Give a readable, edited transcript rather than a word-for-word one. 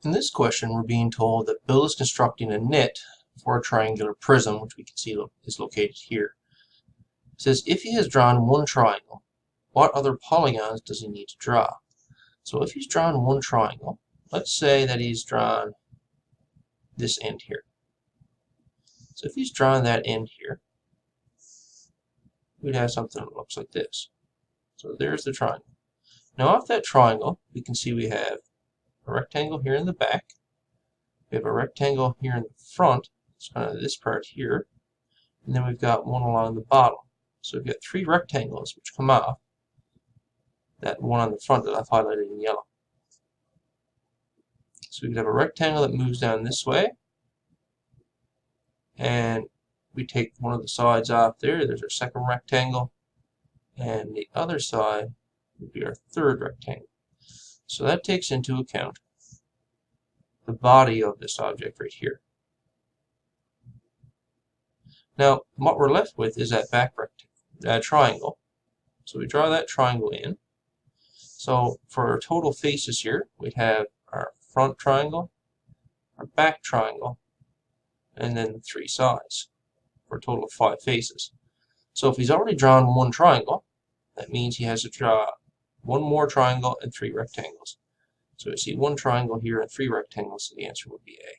In this question, we're being told that Bill is constructing a knit for a triangular prism, which we can see is located here. It says, if he has drawn one triangle, what other polygons does he need to draw? So if he's drawn one triangle, let's say that he's drawn this end here. So if he's drawn that end here, we'd have something that looks like this. So there's the triangle. Now off that triangle, we can see we have a rectangle here in the back. We have a rectangle here in the front. It's kind of this part here. And then we've got one along the bottom. So we've got three rectangles which come off that one on the front that I've highlighted in yellow. So we could have a rectangle that moves down this way. And we take one of the sides off there. There's our second rectangle. And the other side would be our third rectangle. So that takes into account the body of this object right here. Now, what we're left with is that back triangle. So we draw that triangle in. So for our total faces here, we'd have our front triangle, our back triangle, and then the three sides for a total of 5 faces. So if he's already drawn one triangle, that means he has to draw one more triangle and 3 rectangles. So we see one triangle here and 3 rectangles, so the answer would be A.